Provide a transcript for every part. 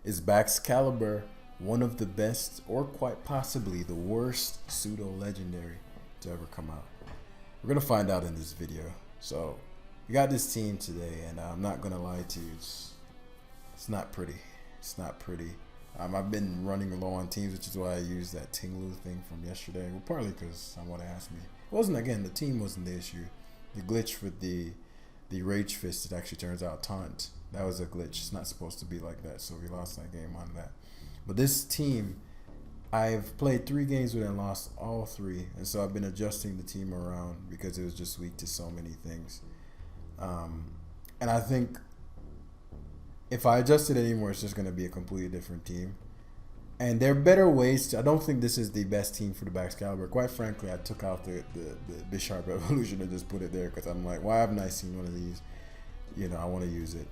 Is Baxcallibur one of the best, or quite possibly the worst pseudo legendary to ever come out? We're gonna find out in this video. So we got this team today, and I'm not gonna lie to you, it's not pretty. It's not pretty. I've been running low on teams, which is why I used that Tinglu thing from yesterday. Well, partly because someone asked me. It wasn't, again, the team wasn't the issue. The glitch with the Rage Fist, it actually turns out taunt. That was a glitch. It's not supposed to be like that, so we lost that game on that. But this team, I've played 3 games with and lost all 3, and so I've been adjusting the team around because it was just weak to so many things. And I think if I adjust it anymore, it's just going to be a completely different team. And there are better ways to... I don't think this is the best team for the Baxcallibur. Quite frankly, I took out the Bisharp Evolution and just put it there because I'm like, why haven't I seen one of these? You know, I want to use it.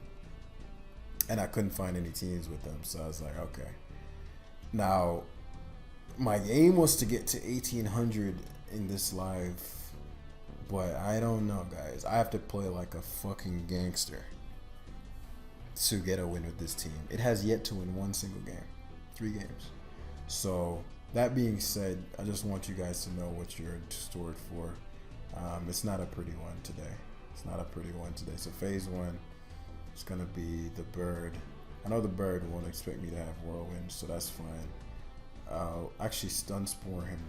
And I couldn't find any teams with them, so I was like, okay. Now, my aim was to get to 1800 in this live, but I don't know, guys. I have to play like a fucking gangster to get a win with this team. It has yet to win one single game. 3 games. So that being said, I just want you guys to know what you're stored for. It's not a pretty one today. It's not a pretty one today. So phase 1, it's gonna be the bird. I know the bird won't expect me to have whirlwind, so that's fine. I'll actually stun spore him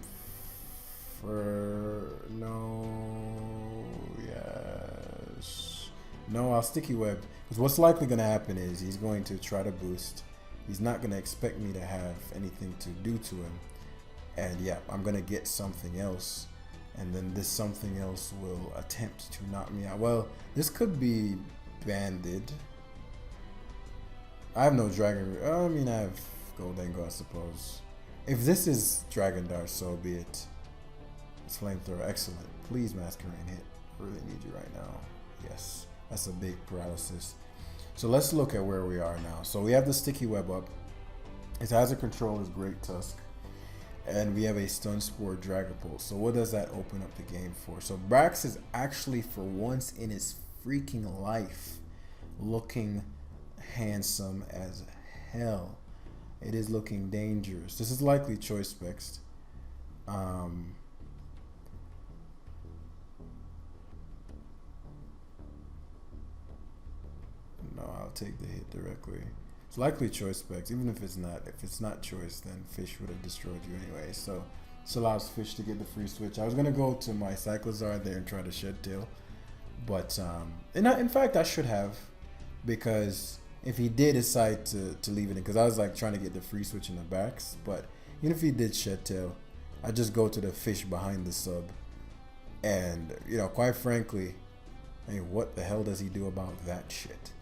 for no, I'll sticky web, because what's likely going to happen is he's going to try to boost. He's not going to expect me to have anything to do to him, and yeah, I'm going to get something else, and then this something else will attempt to knock me out. Well, this could be banded. I have no dragon. I mean, I have Goldengo, I suppose. If this is Dragon Dart, so be it. It's Flamethrower, excellent. Please Masquerade hit. Really need you right now. Yes. That's a big paralysis. So let's look at where we are now. So we have the sticky web up. His hazard control is Great Tusk. And we have a stun spore Dragapult. So what does that open up the game for? So Brax is actually, for once in his freaking life, looking handsome as hell. It is looking dangerous. This is likely choice specs. No, I'll take the hit directly. It's likely choice specs, even if it's not. If it's not choice, then Fish would have destroyed you anyway. So this allows Fish to get the free switch. I was gonna go to my Cyclizar there and try to Shed Tail, but in fact I should have, because if he did decide to leave it in, because I was like trying to get the free switch in the backs, but even if he did Shed Tail, I just go to the Fish behind the sub, and you know, quite frankly, I mean, what the hell does he do about that shit?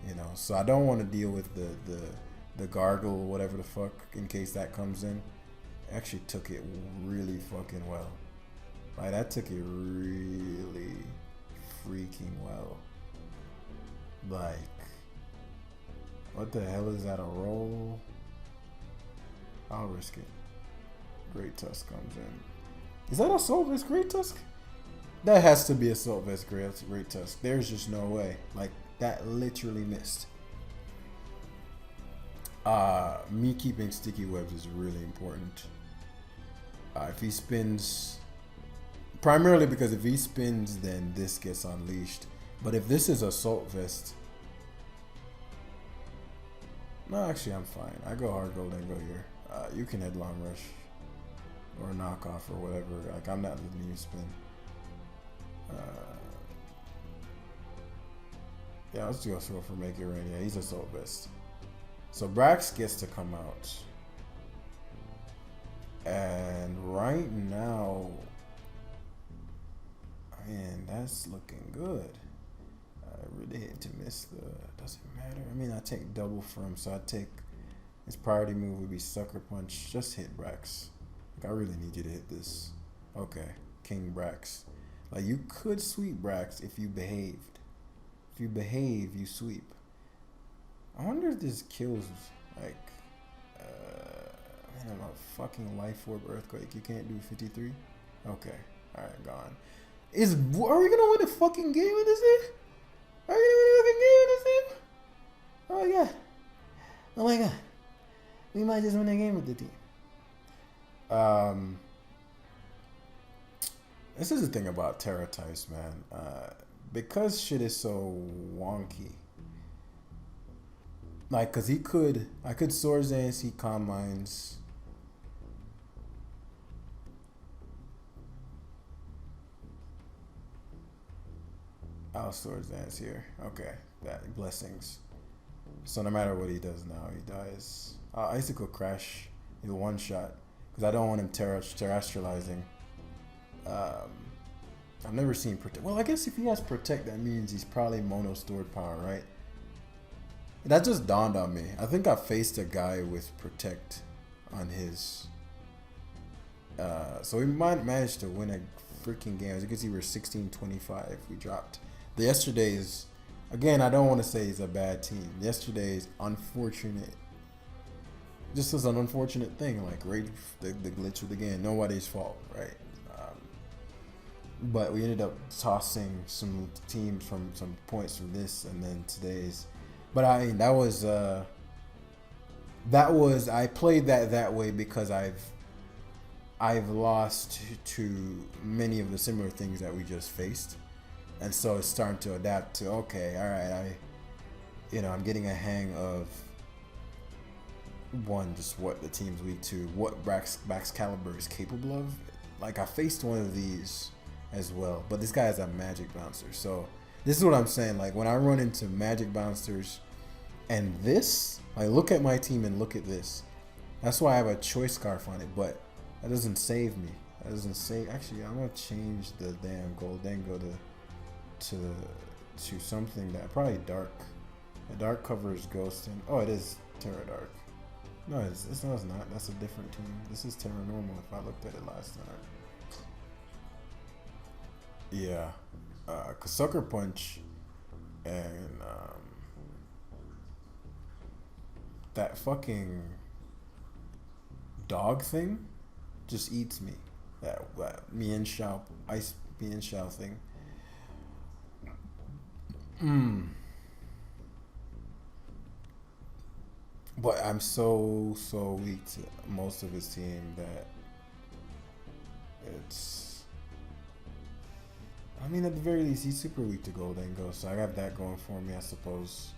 You know, so I don't want to deal with the gargle or whatever the fuck in case that comes in. Actually took it really fucking well. Like, that took it really freaking well. Like, what the hell is that, a roll? I'll risk it. Great Tusk comes in. Is that Assault Vest Great Tusk? That has to be Assault Vest Great Tusk. There's just no way. Like, that literally missed. Me keeping sticky webs is really important. If he spins, primarily because if he spins, then this gets unleashed. But if this is Assault Vest, no, actually I'm fine. I go hard gold and go here. You can headlong rush or knock off or whatever. Like, I'm not letting you spin. Yeah, let's go for Make It Rain. Yeah, he's Assault Vest. So Brax gets to come out. And right now, man, that's looking good. I really hate to miss the, doesn't matter. I mean, I take double from, so I take, his priority move would be Sucker Punch. Just hit Brax. Like, I really need you to hit this. Okay, King Brax. Like, you could sweep Brax if you behaved. If you behave, you sweep. I wonder if this kills, like, man, I'm a fucking Life Orb Earthquake. You can't do 53? Okay. Alright, gone. Are we gonna win a fucking game with this thing? Are we gonna win a fucking game with this thing? Oh my god. Oh my god. we might just win a game with the team. Um, this is the thing about Terra types, man. Because shit is so wonky. Like, cause I could Swords Dance, he Calm Minds. I'll Swords Dance here. Okay, that blessings. So no matter what he does now, he dies. Icicle Crash is a one shot because I don't want him terrestrializing. I've never seen Protect. Well, I guess if he has Protect, that means he's probably mono stored power, right? That just dawned on me. I think I faced a guy with Protect on his. So we might manage to win a freaking game. As you can see, we're 16-25. We dropped. The yesterday's, again, I don't want to say it's a bad team. Yesterday's unfortunate. Just was an unfortunate thing, like the glitch with the game. Nobody's fault, right? But we ended up tossing some teams from some points from this, and then today's. But I mean, that was I played that way because I've lost to many of the similar things that we just faced, and so it's starting to adapt to, okay, all right, I'm getting a hang of one, just what the team's weak to, what Baxcallibur is capable of. Like, I faced one of these as well, but this guy is a magic bouncer, so this is what I'm saying. Like, when I run into magic bouncers and this, like, look at my team and look at this. That's why I have a choice scarf on it, but that doesn't save me. That doesn't save. Actually, I'm gonna change the damn Goldengo to something that probably dark. The dark covers Ghost and it is Terra Dark. No, it's not. That's a different team. This is Terra Normal. If I looked at it last time. Yeah, cause Sucker Punch and that fucking dog thing just eats me. That Mian Shao ice Mian Shao thing. But I'm so weak to most of his team that it's. I mean, at the very least, he's super weak to Goldengo, so I got that going for me, I suppose.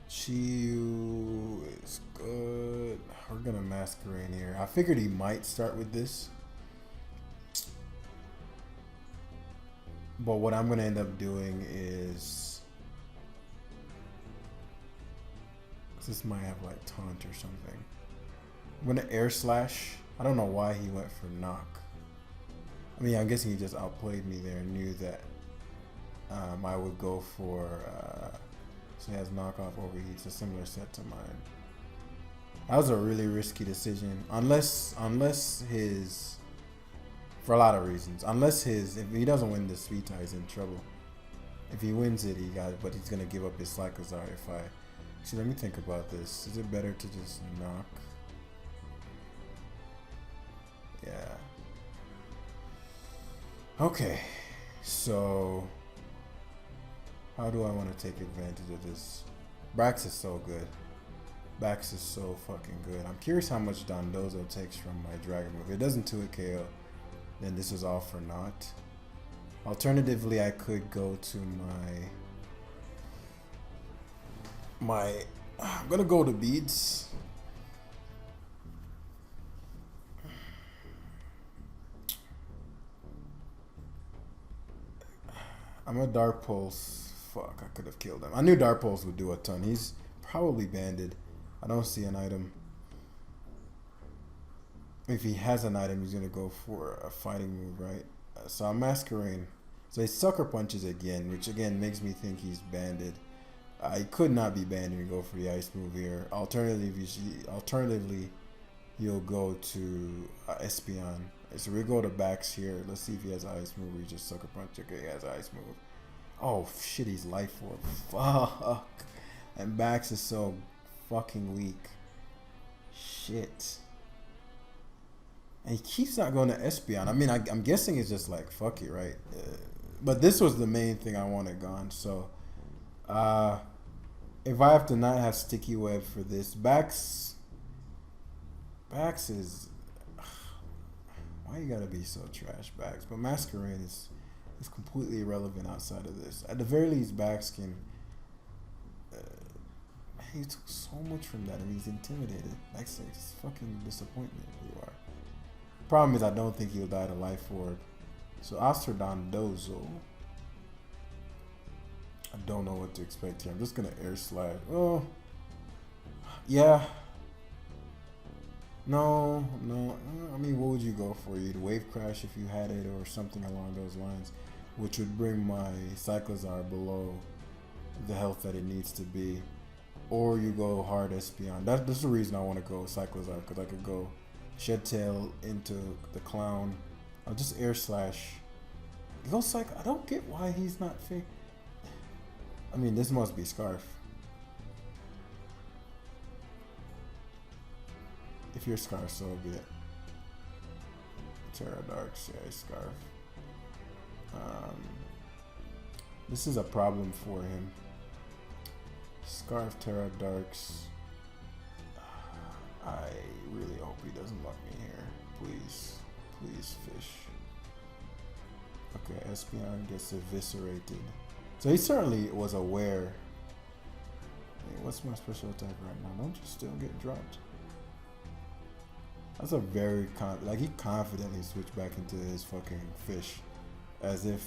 Chiyu is good. We're gonna Masquerade here. I figured he might start with this, but what I'm gonna end up doing is, this might have like taunt or something. I'm gonna Air Slash. I don't know why he went for knock. I mean, I'm guessing he just outplayed me there and knew that I would go for. So he has knockoff overheats, a similar set to mine. That was a really risky decision, unless his, for a lot of reasons. If he doesn't win this Vita, he's in trouble. If he wins it, he got it, but he's gonna give up his Slakazar if I. See, let me think about this. Is it better to just knock? Yeah. Okay. So, how do I want to take advantage of this? Brax is so good. Bax is so fucking good. I'm curious how much Dondozo takes from my Dragon move. If it doesn't 2-hit KO, then this is all for naught. Alternatively, I could go to I'm gonna go to Beads. I'm a Dark Pulse. Fuck, I could have killed him. I knew Dark Pulse would do a ton. He's probably banded. I don't see an item. If he has an item, he's gonna go for a fighting move, right? So I'm Masquerade. So he Sucker Punches again, which again makes me think he's banded. He could not be banded and go for the ice move here. Alternatively, you'll go to Espeon. So we go to Bax here. Let's see if he has ice move. We just Sucker Punch. Okay, he has ice move. Oh shit, he's Life Orb. Fuck. And Bax is so fucking weak. Shit. And he keeps not going to Espeon. I mean, I'm guessing it's just like, fuck it, right? But this was the main thing I wanted gone. So, If I have to not have sticky web for this, Bax is why you gotta be so trash, Bax? But Masquerain is completely irrelevant outside of this. At the very least, Bax can. He took so much from that, and he's intimidated. That's it's fucking disappointment. You are. Problem is, I don't think he'll die to Life Orb. So Dondozo. I don't know what to expect here. I'm just gonna air slide. Oh, yeah. No. I mean, what would you go for? You'd wave crash if you had it, or something along those lines, which would bring my Cyclizar below the health that it needs to be. Or you go hard Espeon. That's the reason I want to go Cyclizar, because I could go Shed Tail into the Clown. I'll just air slash. Go Cycle. I don't get why he's not fit. I mean, this must be Scarf. If you're Scarf, so be it. Terra Darks, yeah, Scarf. This is a problem for him. Scarf, Terra Darks. I really hope he doesn't lock me here. Please. Please, fish. Okay, Espeon gets eviscerated. So he certainly was aware. Hey, what's my special attack right now? Don't you still get dropped? That's a very like he confidently switched back into his fucking fish, as if.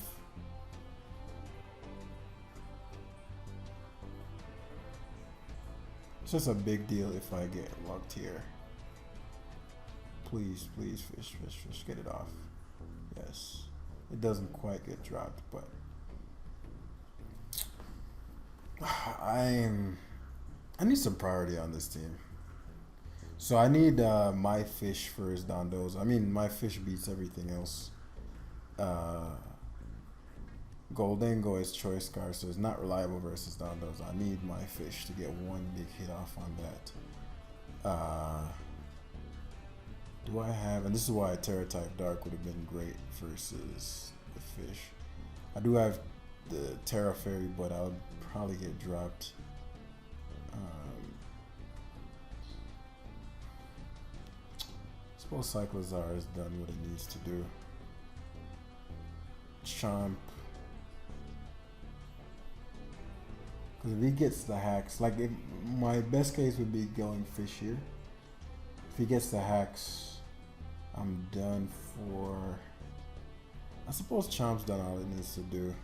It's just a big deal if I get locked here. Please, please, fish, get it off. Yes, it doesn't quite get dropped, but I need some priority on this team. So I need my fish for his Dondozo. I mean, my fish beats everything else. Goldengo is Choice Scar, so it's not reliable versus Dondozo. I need my fish to get one big hit off on that. Do I have, and this is why Terra type Dark would have been great versus the fish. I do have the Terra Fairy, but I'll probably get dropped. I suppose Cyclizar has done what it needs to do. Chomp. Because if he gets the hacks, like if my best case would be going fish here. If he gets the hacks, I'm done for. I suppose Chomp's done all it needs to do.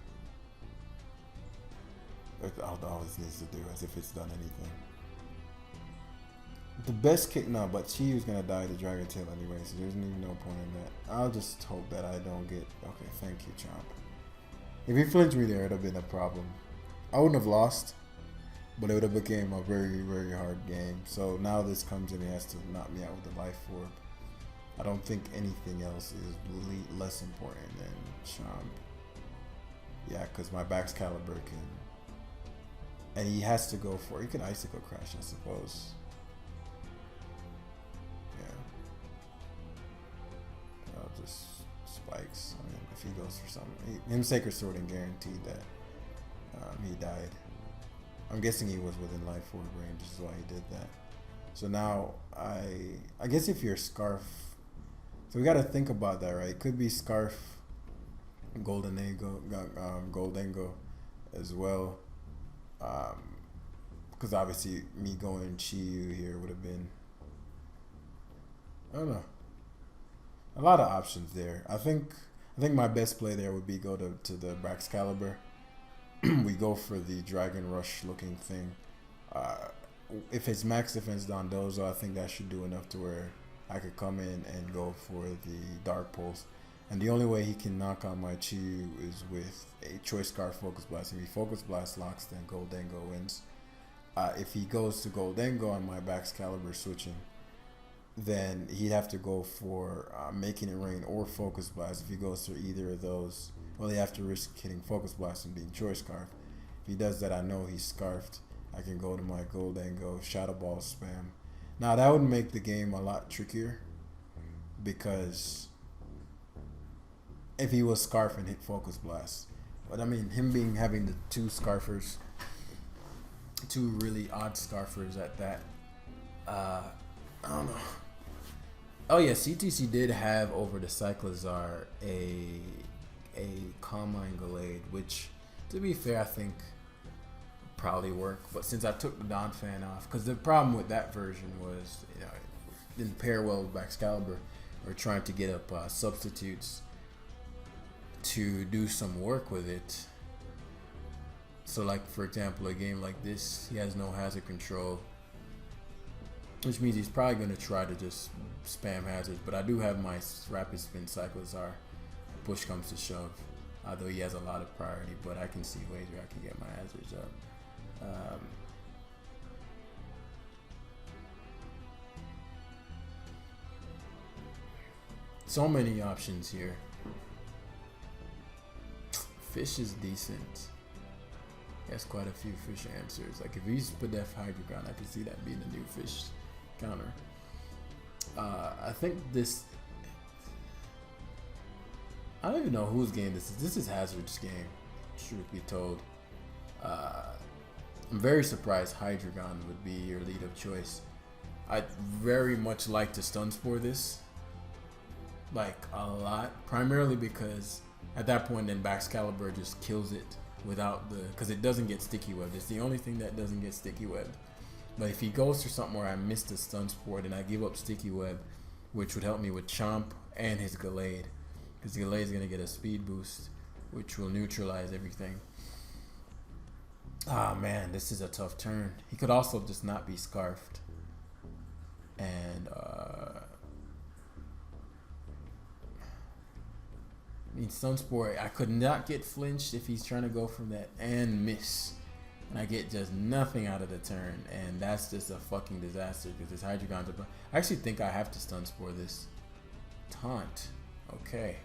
All it needs to do, as if it's done anything. The best case, no, but Chiyu's gonna die to Dragon Tail anyway, so there's even no point in that. I'll just hope that I don't get. Okay, thank you, Chomp. If he flinched me there, it'd have been a problem. I wouldn't have lost, but it would have became a very, very hard game. So now this comes in, he has to knock me out with the Life Orb. I don't think anything else is really less important than Chomp. Yeah, because my Baxcallibur can, and he has to go for. He can Icicle Crash, I suppose. Yeah. I'll just spikes. I mean, if he goes for something, him Sacred Sword and guaranteed that. He died. I'm guessing he was within Life Orb range, is why he did that. So now I guess if you're Scarf, so we got to think about that, right? It could be Scarf, Goldengo as well, because obviously me going Chiyu here would have been, I don't know, a lot of options there. I think my best play there would be go to the Baxcallibur. We go for the Dragon Rush looking thing. If it's max defense Dondozo, I think that should do enough to where I could come in and go for the Dark Pulse. And the only way he can knock out my Chiyu is with a Choice Scarf Focus Blast. If he Focus Blast locks, then Goldengo wins. If he goes to Goldengo on my Baxcallibur switching, then he'd have to go for Making It Rain or Focus Blast. If he goes to either of those, well, he have to risk hitting Focus Blast and being Choice Scarf. If he does that, I know he's Scarfed. I can go to my Goldengo, Shadow Ball spam. Now, that would make the game a lot trickier, because if he was Scarf and hit Focus Blast. But I mean, him having the two Scarfers, Two really odd scarfers at that. I don't know. Oh yeah, CTC did have over the Cyclizar a Calmine Gallade, which, to be fair, I think would probably work. But since I took the Donphan off, because the problem with that version was, you know, it didn't pair well with Baxcallibur. Or trying to get up substitutes to do some work with it. So, like for example, a game like this, he has no hazard control, which means he's probably going to try to just spam hazards. But I do have my Rapid Spin Cyclizar. Push comes to shove, although he has a lot of priority. But I can see ways where I can get my hazards up. So many options here. Fish is decent. Has quite a few fish answers. Like if we used to put that Hydreigon, I could see that being a new fish counter. I think this. I don't even know whose game this is. This is Hazard's game, truth be told. I'm very surprised Hydreigon would be your lead of choice. I'd very much like to Stun Spore this. Like a lot, primarily because at that point then Baxcallibur just kills it without the, because it doesn't get sticky webbed. It's the only thing that doesn't get sticky webbed. But if he goes for something where I missed the Stun Spore, then I give up sticky web, which would help me with Chomp and his Gallade, because the Gallade is gonna get a speed boost, which will neutralize everything. Ah man, this is a tough turn. He could also just not be scarfed, and I mean, Sunspore, I could not get flinched if he's trying to go from that and miss. And I get just nothing out of the turn. And that's just a fucking disaster because this Hydreigon's up. I actually think I have to Sunspore this. Taunt. Okay.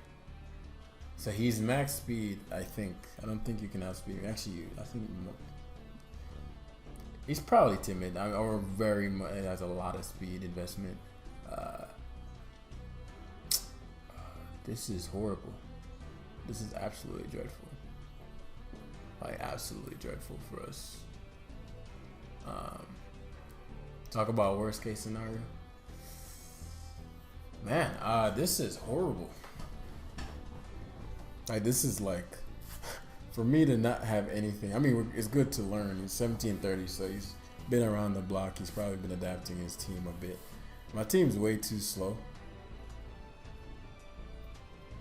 So he's max speed, I think. I don't think you can outspeed. Actually, I think he's probably timid. Or very much, it has a lot of speed investment. This is horrible. This is absolutely dreadful. Like absolutely dreadful for us. Talk about worst case scenario. Man, this is horrible. Like this is like, for me to not have anything. I mean, it's good to learn. He's 1730, so he's been around the block. He's probably been adapting his team a bit. My team's way too slow.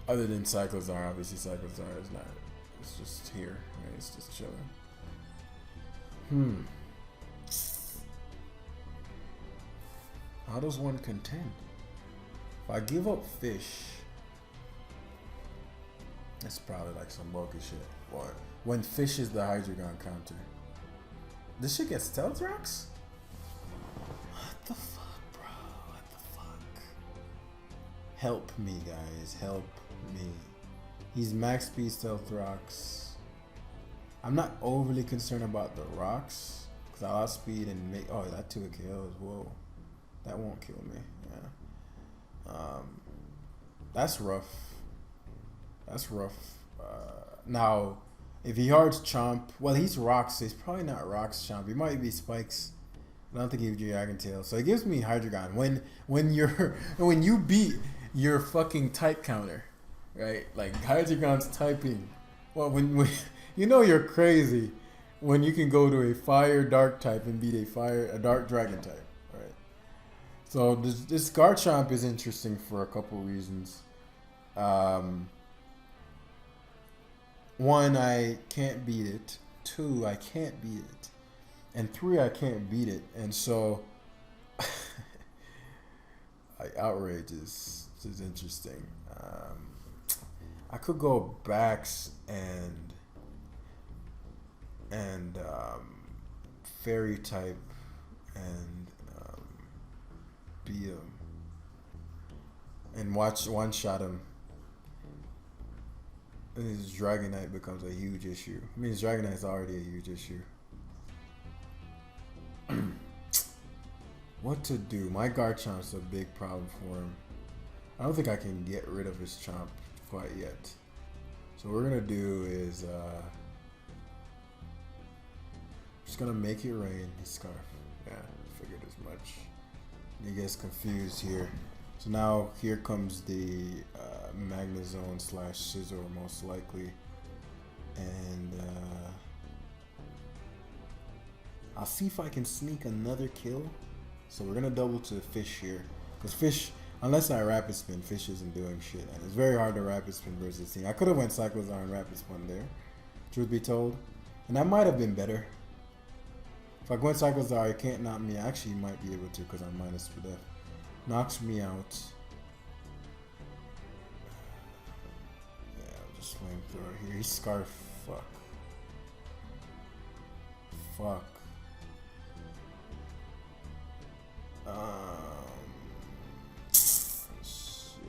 Other than Cyclizar, obviously Cyclizar is not. It's just here. Right? It's just chilling. How does one contend? If I give up fish, that's probably like some bulky shit. Or when fish is the Hydreigon counter. This shit gets Stealth Rocks? What the fuck, bro? What the fuck? Help me, guys. Help me. He's max speed Stealth Rocks. I'm not overly concerned about the rocks because I outspeed and make. Oh, that took a KO as well. That won't kill me. Yeah. That's rough. That's rough. Now, if he hards Chomp, well, he's rocks. So he's probably not rocks Chomp. He might be spikes. I don't think he would do Dragon Tail. So it gives me Hydreigon. When you beat your fucking type counter, right? Like Hydreigon's typing. Well, when you know you're crazy when you can go to a fire dark type and beat a dark dragon type, right? So this Garchomp is interesting for a couple reasons. One, I can't beat it. Two, I can't beat it. And three, I can't beat it. And so outrage is interesting. I could go Bax and fairy type and beat him and one shot him. And his Dragonite becomes a huge issue. I mean, his Dragonite is already a huge issue. What to do? My Garchomp's a big problem for him. I don't think I can get rid of his Chomp quite yet. So what we're gonna do is Just gonna make it rain. He's Scarf. Yeah, figured as much. You gets confused here. So now here comes the Magnezone / Scizor most likely. And I'll see if I can sneak another kill. So we're gonna double to Fish here. Because Fish, unless I Rapid Spin, Fish isn't doing shit. And it's very hard to Rapid Spin versus team. I could have went Cyclozar and Rapid Spin there, truth be told. And that might have been better. If I go in Cyclozar, you can't knock me. Actually, you might be able to because I'm minus for death. Knocks me out. Yeah, I'll just flamethrower here. He's Scarf. Fuck. Fuck. Shit.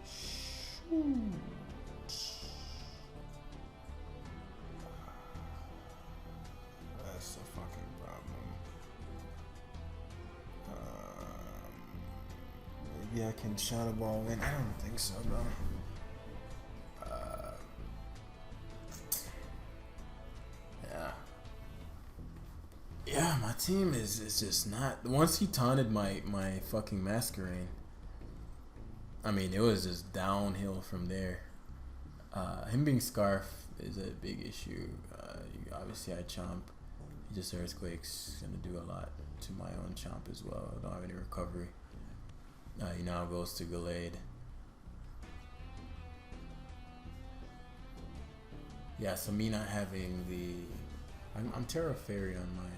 Shoot. That's a fucking problem. Maybe I can Shadow Ball in. I don't think so, bro. Yeah, my team is just not. Once he taunted my fucking Masquerain, I mean, it was just downhill from there. Him being Scarf is a big issue. Obviously, I Chomp. He just Earthquake's gonna do a lot to my own Chomp as well. I don't have any recovery. He now goes to Gallade. Yeah, so me not having the... I'm Terra Fairy on my...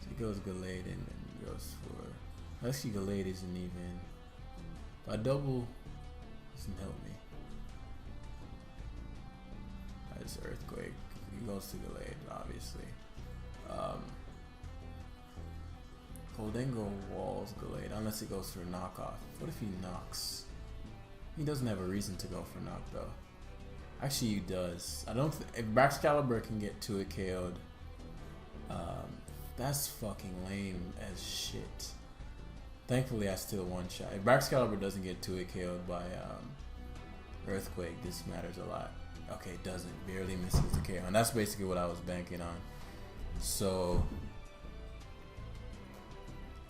so he goes Gallade and goes for... Actually, Gallade isn't even... If I double, doesn't help me. I just Earthquake. He goes to Gallade, obviously. Goldengo walls Gallade, unless he goes for a knockoff. What if he knocks? He doesn't have a reason to go for knock, though. Actually, he does. I don't. If Baxcallibur can get to it KO'd, that's fucking lame as shit. Thankfully, I still one shot. If Baxcallibur doesn't get to it KO'd by Earthquake, this matters a lot. Okay, it doesn't. Barely misses the KO, and that's basically what I was banking on. So,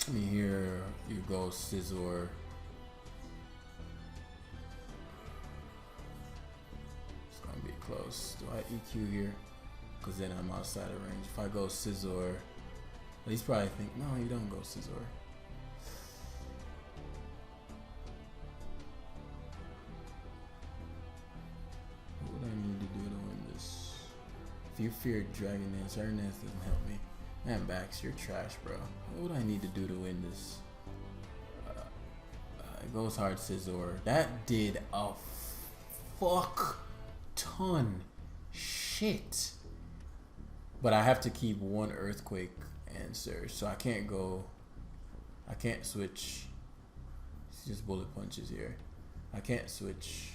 I mean, here you go, Scizor. Be close. Do I EQ here? Because then I'm outside of range. If I go Scizor, he's probably think, no, you don't go Scizor. What would I need to do to win this? If you fear Dragon Dance, Dragon Dance doesn't help me. Man, Bax, you're trash, bro. What would I need to do to win this? It goes hard, Scizor. That did a fuck ton shit, but I have to keep one Earthquake answer, so I can't go. I can't switch. It's just bullet punches here. I can't switch.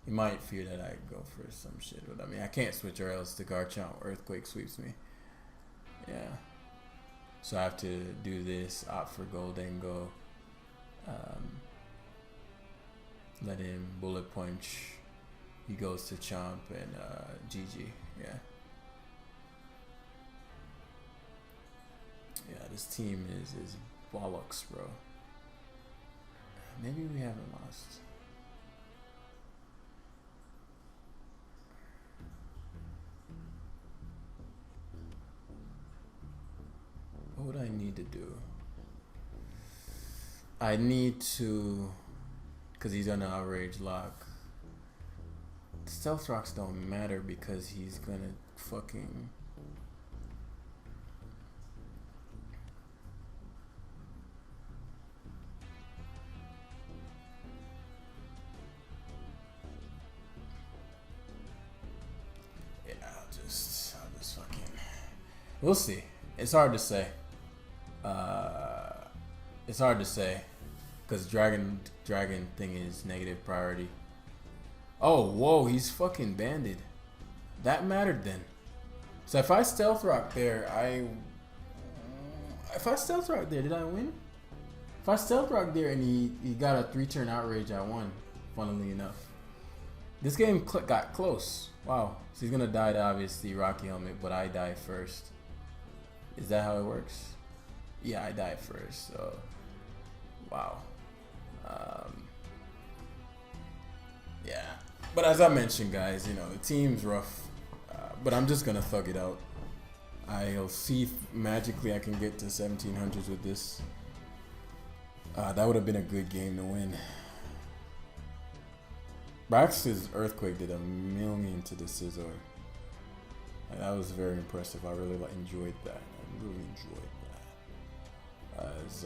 You might fear that I go for some shit, but I mean I can't switch or else the Garchomp Earthquake sweeps me. Yeah, so I have to do this. Opt for Goldengo. Let him bullet punch. He goes to Chomp and GG. Yeah. Yeah, this team is bollocks, bro. Maybe we haven't lost. What would I need to do? I need to... Because he's gonna outrage lock. Stealth rocks don't matter because he's gonna fucking... Yeah, I'll just fucking... We'll see. It's hard to say. It's hard to say. Because dragon thing is negative priority. Oh, whoa, he's fucking banded. That mattered then. So if I stealth rock there, did I win? If I stealth rock there and he got a 3-turn outrage, I won. Funnily enough, this game got close. Wow. So he's gonna die to obviously Rocky Helmet, but I die first. Is that how it works? Yeah, I die first. So, wow. Yeah. But as I mentioned, guys, you know the team's rough. But I'm just gonna thug it out. I'll see if magically I can get to 1700s with this. That would have been a good game to win. Brax's Earthquake did 1,000,000 to the Scizor. That was very impressive. I really enjoyed that. I really enjoyed that. As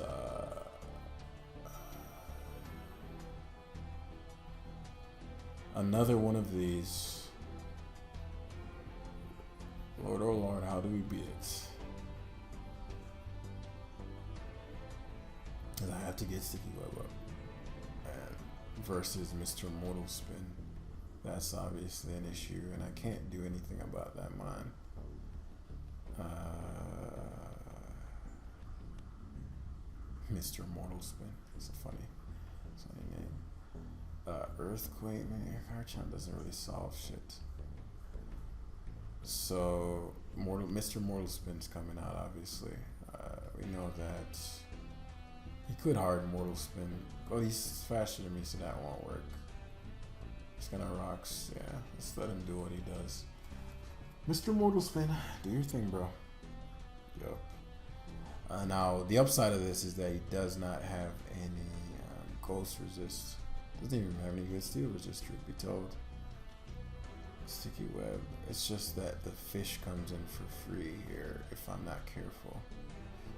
another one of these. Lord, oh Lord, how do we beat it? And I have to get Sticky Web up. And versus Mr. Mortal Spin. That's obviously an issue, and I can't do anything about that mine. Mr. Mortal Spin. It's a funny name. Earthquake, man. Garchomp doesn't really solve shit. So, Mr. Mortal Spin's coming out, obviously. We know that he could hard Mortal Spin. Oh, he's faster than me, so that won't work. He's gonna rocks. Yeah, let's let him do what he does. Mr. Mortal Spin, do your thing, bro. Yo. Now, the upside of this is that he does not have any ghost resist. Doesn't even have any good steel resist, truth be told. Sticky Web. It's just that the fish comes in for free here if I'm not careful.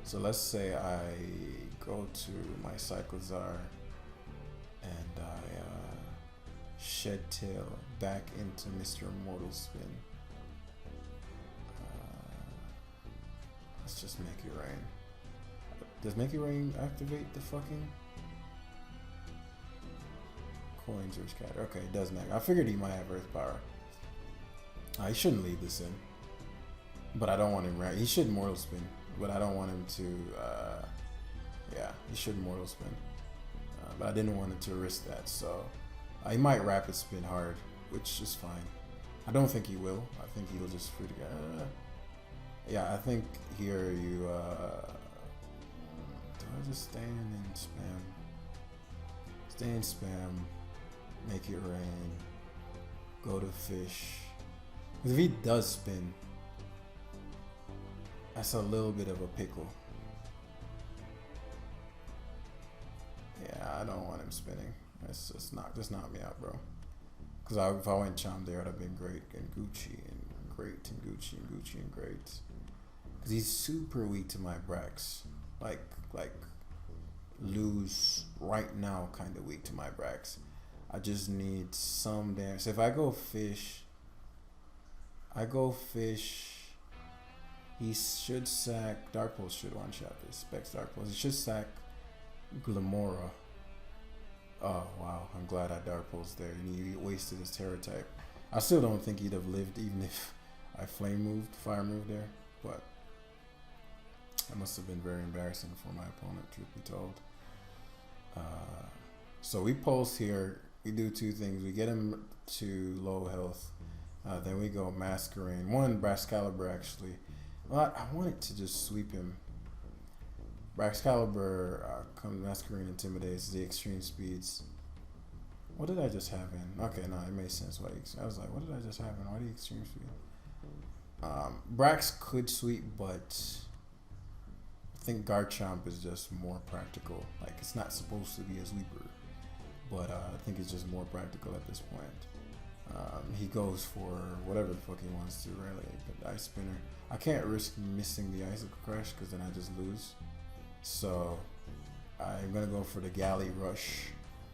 So let's say I go to my Cyclozar and I Shed Tail back into Mr. Mortal Spin. Let's just Make It Rain. Does Make It Rain activate the fucking coins or scatter? Okay, it does not. I figured he might have Earth Power. He shouldn't leave this in, but I don't want him. He should Mortal Spin, but I don't want him to. Yeah, he should Mortal Spin, but I didn't want him to risk that. So he might Rapid Spin hard, which is fine. I don't think he will. I think he'll just free to go. Yeah, I think here you. Do I just stand and spam? Stay and spam. Make it rain. Go to fish. If he does spin, that's a little bit of a pickle. Yeah, I don't want him spinning. That's just knock me out, bro. Because if I went Chom there, it would have been great and Gucci and great and Gucci and Gucci and great. Because he's super weak to my Brax. Like lose right now, kind of weak to my Brax. I just need some damage. So if I go fish. He should sack. Dark Pulse should one shot this. Specs Dark Pulse. He should sack Glamora. Oh wow! I'm glad I Dark Pulse there, and he wasted his Terror type. I still don't think he'd have lived even if I Fire moved there. But that must have been very embarrassing for my opponent, truth be told. So we pulse here. We do two things. We get him to low health. Then we go Masquerain. One Baxcallibur actually. Well, I wanted to just sweep him. Baxcallibur comes Masquerain intimidates the extreme speeds. What did I just have in? Okay, no, it made sense. Why I was like, what did I just have in? Why the extreme speed? Brax could sweep, but I think Garchomp is just more practical. Like it's not supposed to be a sweeper, but I think it's just more practical at this point. He goes for whatever the fuck he wants to, really. But Ice Spinner. I can't risk missing the Icicle Crush because then I just lose. So I'm going to go for the Galley Rush,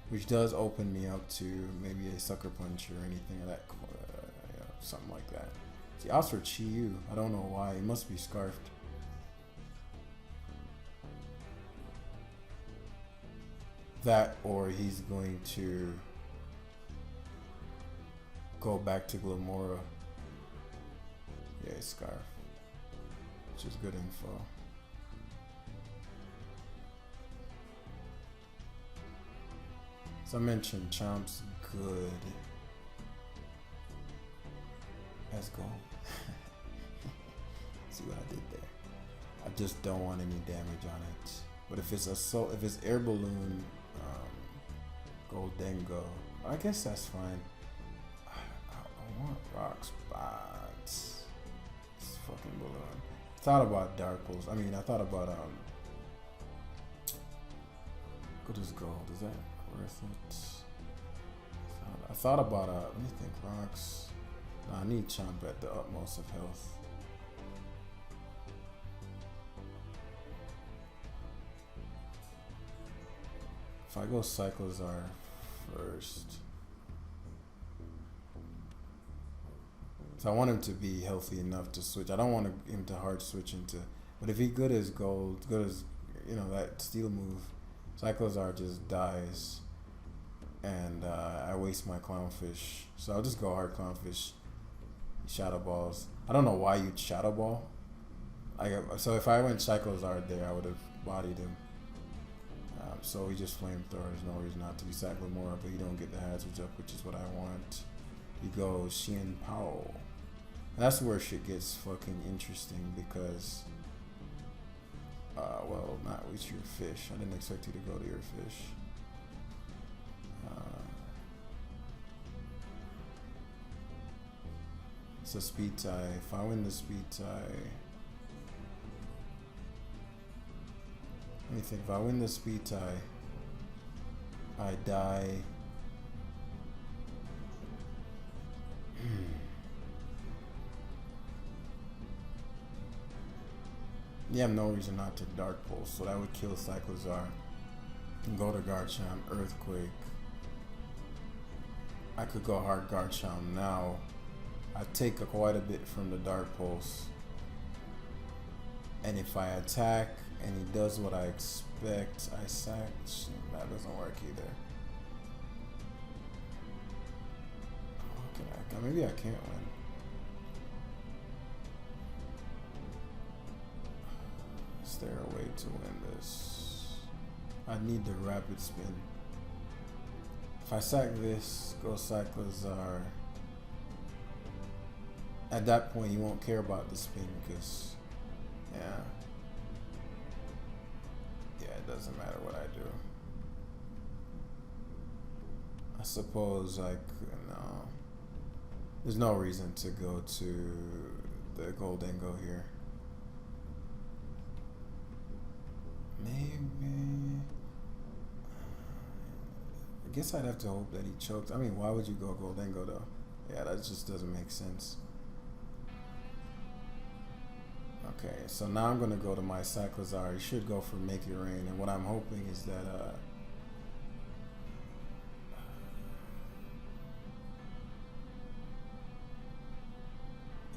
which does open me up to maybe a Sucker Punch or anything of that, yeah, something like that. See, also Chi-Yu. I don't know why. He must be Scarfed. That or he's going to go back to Glamora. Yeah, Scarf. Which is good info. As I mentioned, Chomp's good as gold. See what I did there? I just don't want any damage on it. But if it's if it's air balloon, Goldengo, I guess that's fine. I want rock spots. This fucking balloon. Thought about Dark Pulse. I mean, I thought about what is gold? Is that worth it? I thought about let me think. Rocks. No, I need Chomp at the utmost of health. If I go Cyclozar first. So I want him to be healthy enough to switch. I don't want him to hard switch into, but if he's good as gold, good as, you know, that steel move, Cyclozar just dies, and I waste my Clownfish. So I'll just go hard Clownfish. Shadow Balls. I don't know why you'd Shadow Ball. So if I went Cyclozar there, I would have bodied him. So he just Flamethrower. There's no reason not to be Sacramora, but you don't get the hazards up, which is what I want. You go Xian Pao. That's where shit gets fucking interesting because, well, not with your fish. I didn't expect you to go to your fish. It's a speed tie. If I win the speed tie, let me think. If I win the speed tie, I die. You have no reason not to Dark Pulse, so that would kill Cyclozar. And go to Garchomp, Earthquake. I could go hard Garchomp now. I take quite a bit from the Dark Pulse. And if I attack and he does what I expect, I sack. That doesn't work either. Okay, maybe I can't win. Is there a way to win this? I need the rapid spin. If I sack this, go Cyclozar. At that point, you won't care about the spin because, yeah, it doesn't matter what I do. I suppose, like, no, there's no reason to go to the Goldengo here. Maybe. I guess I'd have to hope that he choked. I mean, why would you go Goldengo though? Yeah, that just doesn't make sense. Okay, so now I'm gonna go to my Cyclozar. He should go for Make It Rain, and what I'm hoping is that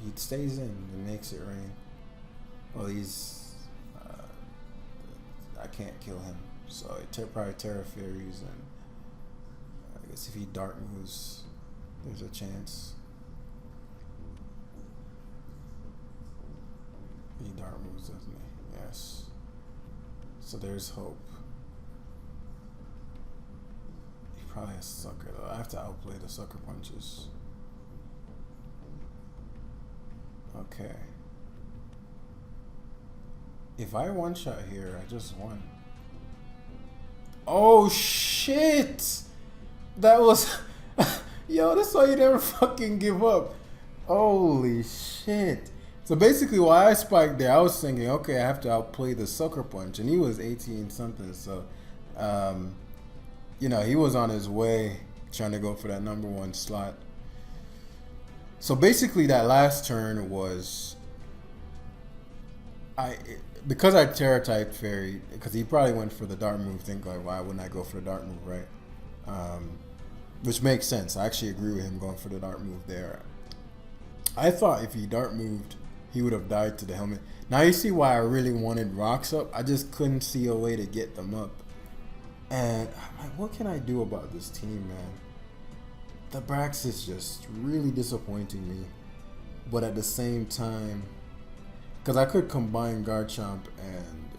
he stays in and makes it rain. Well, he's I can't kill him, so probably Terra Fairies, and I guess if he Dark moves, there's a chance. He Dark moves, doesn't he? Yes. So there's hope. He probably has Sucker though. I have to outplay the Sucker Punches. Okay. If I one-shot here, I just won. Oh shit! That was yo, that's why you never fucking give up. Holy shit. So basically why I spiked there, I was thinking, okay, I have to outplay the Sucker Punch, and he was 18 something, so you know, he was on his way trying to go for that #1 slot. So basically that last turn was because I Terra typed Fairy, because he probably went for the Dart move, think like, why wouldn't I go for the Dart move, right? Which makes sense. I actually agree with him going for the Dart move there. I thought if he Dart moved, he would have died to the helmet. Now you see why I really wanted rocks up. I just couldn't see a way to get them up. And I'm like, what can I do about this team, man? The Brax is just really disappointing me. But at the same time, because I could combine Garchomp and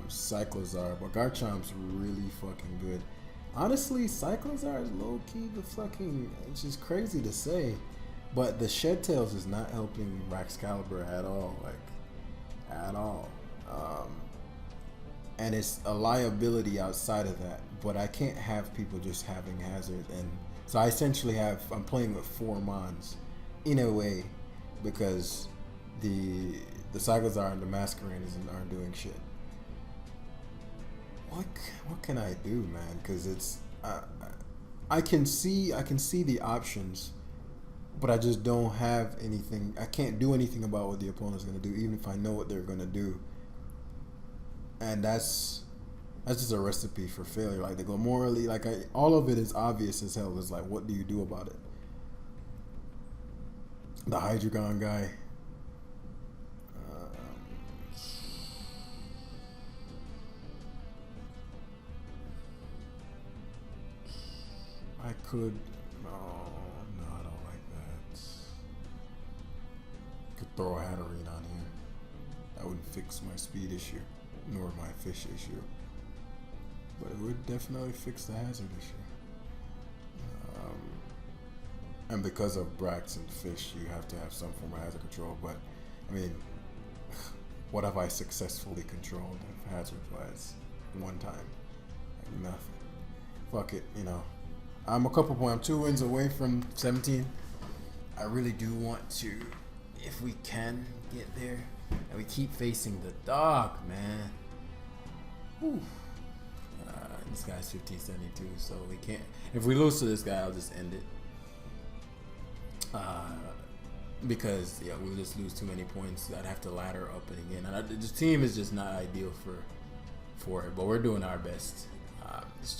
Cyclozar, but Garchomp's really fucking good. Honestly, Cyclozar is low key the fucking. It's just crazy to say, but the Shed Tails is not helping Baxcallibur at all. Like, at all. And it's a liability outside of that. But I can't have people just having Hazard, and so I essentially I'm playing with 4 Mons, in a way, because the Cyclozar and the Masquerade aren't doing shit. What can I do, man? Because it's I can see the options, but I just don't have anything. I can't do anything about what the opponent's gonna do, even if I know what they're gonna do. And that's just a recipe for failure. Like, they go morally, like, all of it is obvious as hell. It's like, what do you do about it? The Hydreigon guy. I could. No, I don't like that. Could throw a Hatterene on here. That wouldn't fix my speed issue, nor my fish issue. But it would definitely fix the hazard issue. And because of Brax and fish, you have to have some form of hazard control. But, I mean, what have I successfully controlled hazard-wise? One time. Like, nothing. Fuck it, you know. I'm I'm 2 wins away from 17. I really do want to, if we can get there. And we keep facing the dog, man. Whew. This guy's 1572, so we can't. If we lose to this guy, I'll just end it. Because we'll just lose too many points. I'd have to ladder up and again. And the team is just not ideal for it, but we're doing our best. It's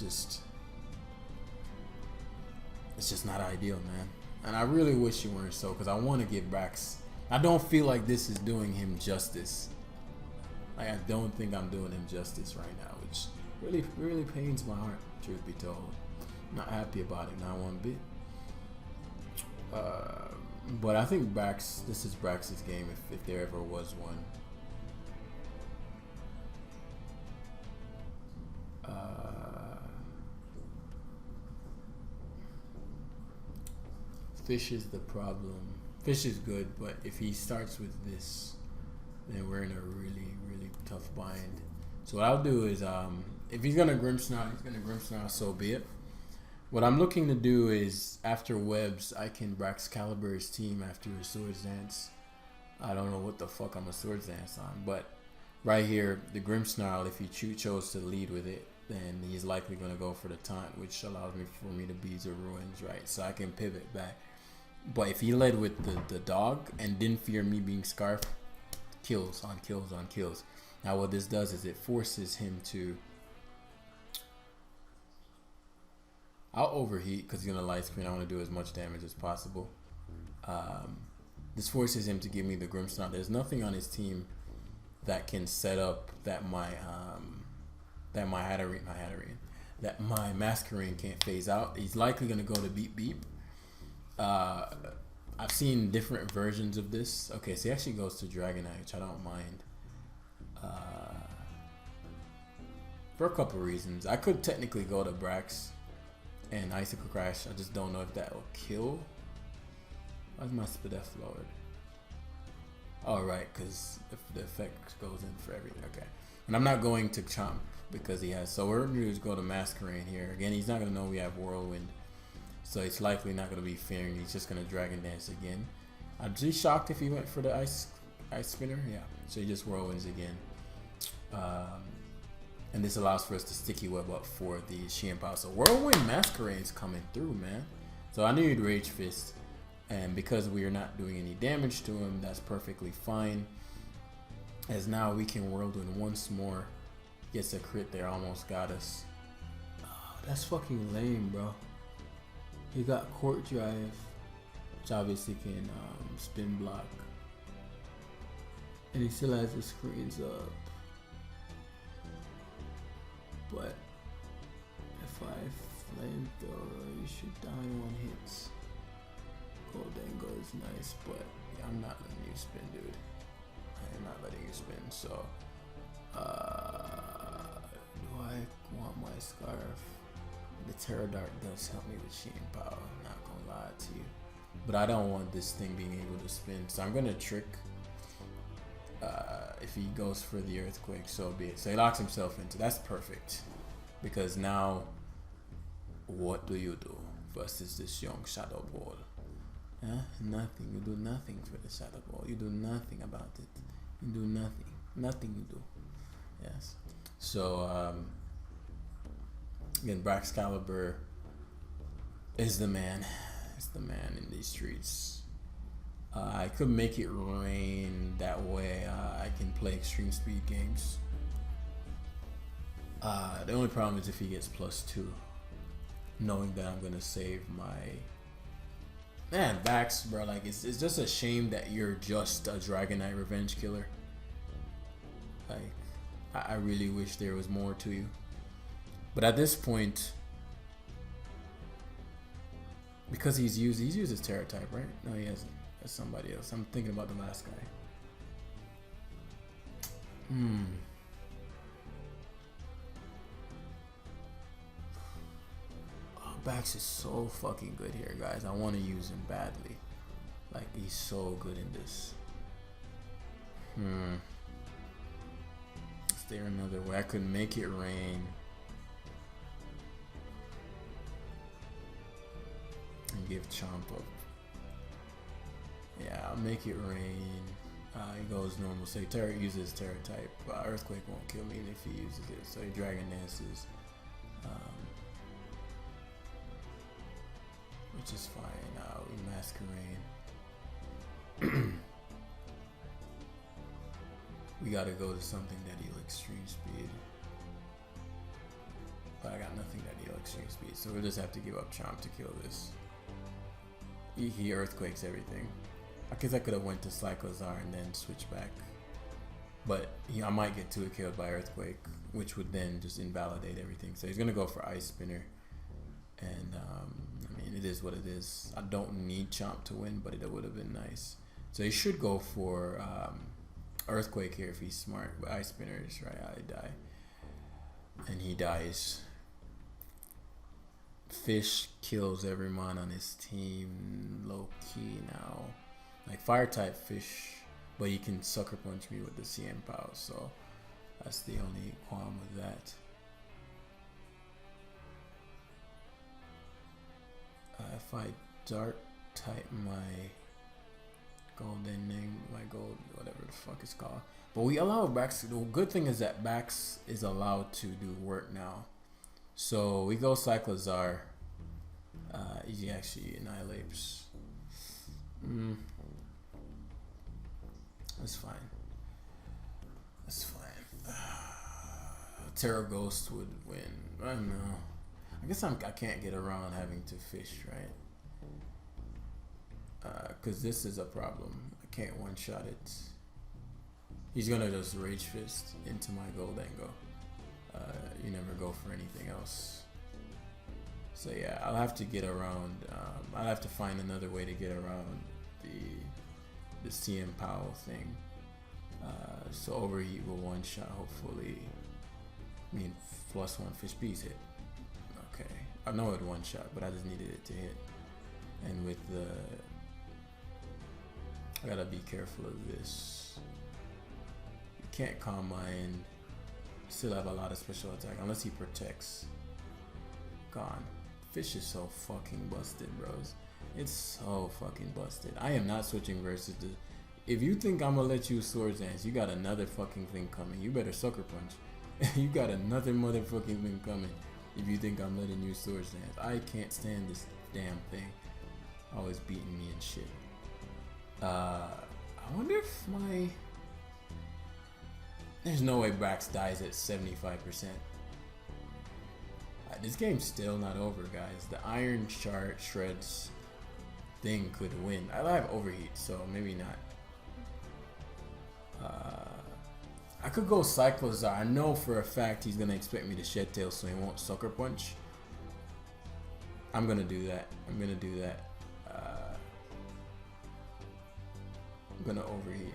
just not ideal, man. And I really wish you weren't so, because I want to give Brax. I don't feel like this is doing him justice. Like, I don't think I'm doing him justice right now, which really, really pains my heart, truth be told. I'm not happy about it, not one bit. But I think this is Brax's game, if there ever was one. Fish is the problem. Fish is good, but if he starts with this, then we're in a really, really tough bind. So what I'll do is, if he's gonna Grimmsnarl, so be it. What I'm looking to do is, after webs, I can Baxcallibur his team after a Swords Dance. I don't know what the fuck I'm a Swords Dance on, but right here, the Grimmsnarl, if he chose to lead with it, then he's likely going to go for the taunt, which allows for me to bees or ruins, right? So I can pivot back. But if he led with the dog and didn't fear me being scarfed, kills on kills on kills. Now what this does is it forces him to... I'll overheat because he's going to light screen. I want to do as much damage as possible. This forces him to give me the Grimmsnarl. There's nothing on his team that can set up that my Masquerade can't phase out. He's likely going to go to Beep Beep. I've seen different versions of this. Okay, so he actually goes to Dragonite, which I don't mind. For a couple reasons. I could technically go to Brax and Icicle Crash. I just don't know if that will kill. Why's my Spadef lowered? Oh, right, because the effect goes in for everything. Okay. And I'm not going to Chomp because he has... So what we're going to do is go to Masquerade here. Again, he's not going to know we have Whirlwind. So it's likely not going to be fearing. He's just going to Dragon Dance again. I'd be shocked if he went for the Ice Spinner. Yeah. So he just Whirlwinds again. And this allows for us to Sticky Web up for the Xianpao. So Whirlwind Masquerade's coming through, man. So I need Rage Fist. And because we are not doing any damage to him, that's perfectly fine. As now we can Whirlwind once more. Gets a crit there, almost got us. Oh, that's fucking lame, bro. He got Court Drive, which obviously can spin block. And he still has the screens up. But if I flamethrower, you should die in 1 hit. Goldengo is nice, but yeah, I'm not letting you spin, dude. I am not letting you spin, so do I want my scarf? The Terror Dart does help me with Sheen Power, I'm not gonna lie to you. But I don't want this thing being able to spin, so I'm gonna trick if he goes for the Earthquake, so be it. So he locks himself into, that's perfect. Because now, what do you do versus this young Shadow Ball? Huh? Nothing. You do nothing for the Shadow Ball. You do nothing about it. You do nothing. Nothing you do. Yes. So, again, Baxcallibur is the man. It's the man in these streets. I could make it rain that way. I can play extreme speed games. The only problem is if he gets +2, knowing that I'm gonna save my man Bax, bro. Like it's just a shame that you're just a Dragonite Revenge Killer. Like I really wish there was more to you, but at this point, because he's used his Terra type, right? No, he hasn't. That's somebody else. I'm thinking about the last guy. Oh, Bax is so fucking good here, guys. I want to use him badly. Like, he's so good in this. Is there another way I could make it rain? And give Chomp up. Yeah, I'll make it rain. He goes normal. So he uses Terra type. Earthquake won't kill me if he uses it. So he Dragon Dances. Which is fine. We Masquerade. We gotta go to something that heals extreme speed. But I got nothing that heals extreme speed. So we'll just have to give up Chomp to kill this. He Earthquakes everything. I guess I could have went to Cyclozar and then switch back, but I might get 2 killed by Earthquake, which would then just invalidate everything. So he's gonna go for Ice Spinner, and I mean it is what it is. I don't need Chomp to win, but it would have been nice. So he should go for Earthquake here if he's smart. But Ice Spinner is right. I die, and he dies. Fish kills every mon on his team, low key now. Like fire type fish, but you can sucker punch me with the CM power, so that's the only qualm with that. If I dark type my golden name, my gold, whatever the fuck it's called, but we allow Bax. The good thing is that Bax is allowed to do work now. So we go Cyclozar. He actually annihilates. That's fine. That's fine. Terra Ghost would win. I don't know. I guess I can't get around having to fish, right? Because this is a problem. I can't one-shot it. He's gonna just Rage Fist into my Goldango. You never go for anything else. So yeah, I'll have to get around. I'll have to find another way to get around the CM Powell thing. So Overheat will one-shot, hopefully. I mean, +1 Fish Bees hit. Okay, I know it one-shot, but I just needed it to hit. And with the, I gotta be careful of this. You can't Calm Mind. Still have a lot of special attack unless he protects. Gone. Fish is so fucking busted, bros. It's so fucking busted. I am not switching versus the. If you think I'm gonna let you Swords Dance, you got another fucking thing coming. You better Sucker Punch. You got another motherfucking thing coming. If you think I'm letting you Swords Dance, I can't stand this damn thing. Always beating me and shit. I wonder if my. There's no way Brax dies at 75%. This game's still not over, guys. The Iron Shreds thing could win. I have Overheat, so maybe not. I could go Cyclozar. I know for a fact he's gonna expect me to Shed Tail, so he won't Sucker Punch. I'm gonna do that. I'm gonna do that. I'm gonna Overheat.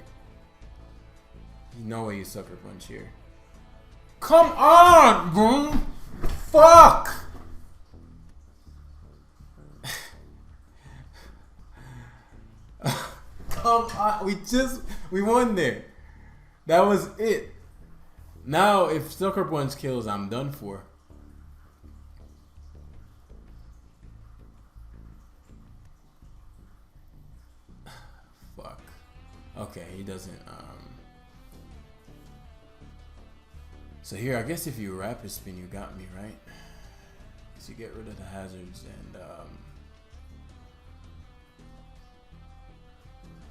No way you Sucker Punch here. Come on, bro! Fuck! Come on, we won there. That was it. Now, if Sucker Punch kills, I'm done for. Fuck. Okay, he doesn't. So here, I guess if you rapid spin, you got me, right? So you get rid of the hazards and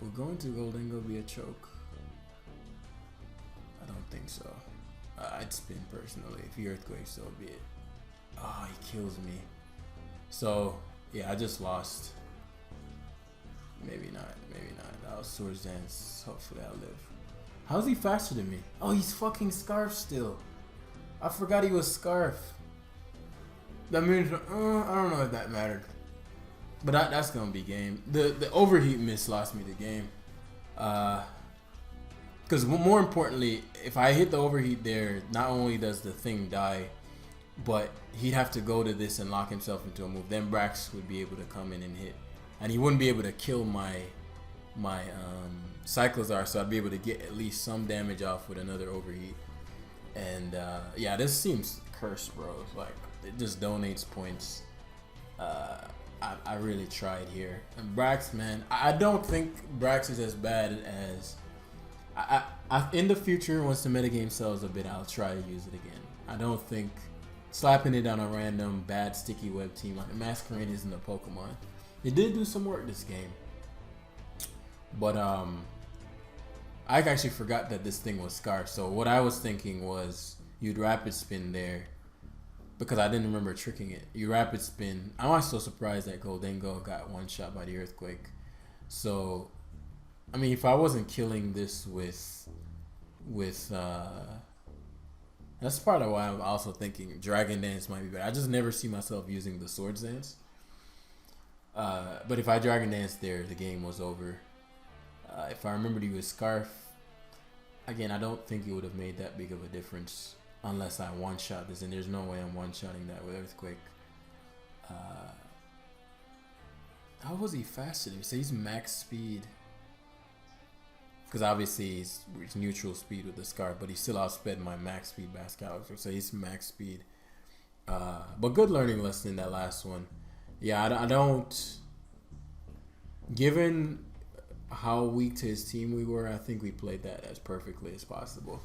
will going to Goldengo be a choke? I don't think so. I'd spin personally. If he earthquakes, so be it. Oh, he kills me. So yeah, I just lost. Maybe not. Maybe not. That was Swords Dance. Hopefully I'll live. How's he faster than me? Oh, he's fucking Scarf still. I forgot he was Scarf. That means I don't know if that mattered. But that's gonna be game. The overheat miss lost me the game. Because more importantly, if I hit the overheat there, not only does the thing die, but he'd have to go to this and lock himself into a move. Then Brax would be able to come in and hit, and he wouldn't be able to kill my Cyclozar, so I'd be able to get at least some damage off with another overheat. And yeah, this seems cursed, bro. It's like it just donates points. I really tried here. And Brax, man, I don't think Brax is as bad as I in the future, once the metagame sells a bit, I'll try to use it again. I don't think slapping it on a random bad sticky web team like the Masquerain isn't a Pokemon. It did do some work this game. But I actually forgot that this thing was Scarf. So what I was thinking was you'd rapid spin there because I didn't remember tricking it. You rapid spin. I'm also surprised that Goldengo got one shot by the Earthquake. So, I mean, if I wasn't killing this with that's part of why I'm also thinking Dragon Dance might be better. I just never see myself using the Swords Dance. But if I Dragon Dance there, the game was over. If I remembered he was Scarf, again, I don't think it would have made that big of a difference unless I one-shot this, and there's no way I'm one-shotting that with Earthquake. How was he faster? So he's max speed. Because obviously he's neutral speed with the Scarf, but he still outsped my max speed Baxcallibur, so he's max speed. But good learning lesson in that last one. Yeah, I don't... Given how weak to his team we were, I think we played that as perfectly as possible.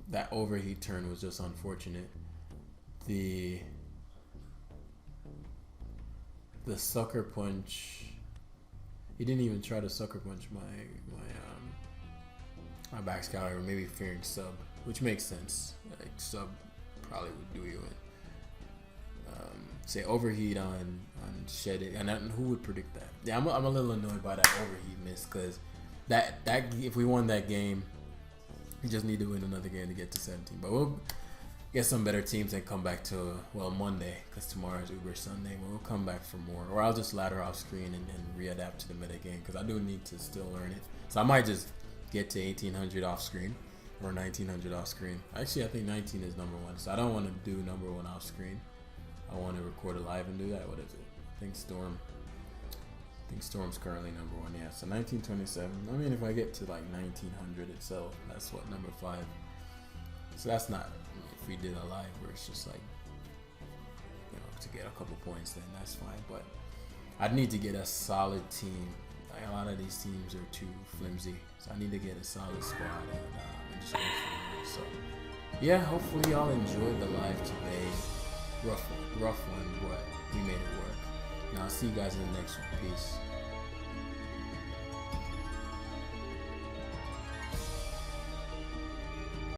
That overheat turn was just unfortunate. The Sucker Punch, he didn't even try to Sucker Punch my Baxcallibur, maybe fearing sub, which makes sense. Like sub probably would do you in. Say overheat on Shed It, and who would predict that? Yeah, I'm a little annoyed by that overheat miss because that if we won that game, we just need to win another game to get to 17. But we'll get some better teams and come back to Monday, because tomorrow is Uber Sunday. But we'll come back for more, or I'll just ladder off screen and readapt to the meta game because I do need to still learn it. So I might just get to 1800 off screen or 1900 off screen. Actually, I think 19 is number one, so I don't want to do number one off screen. I want to record it live and do that. What is it? I think Storm's currently number one. Yeah, so 1927. I mean, if I get to like 1900 itself, that's what, number 5. So that's not, if we did a live where it's just like, you know, to get a couple points, then that's fine. But I'd need to get a solid team. Like, a lot of these teams are too flimsy, so I need to get a solid squad and just go from there. So yeah, hopefully y'all enjoyed the live today. Rough one, but we made it work. Now I'll see you guys in the next one. Peace.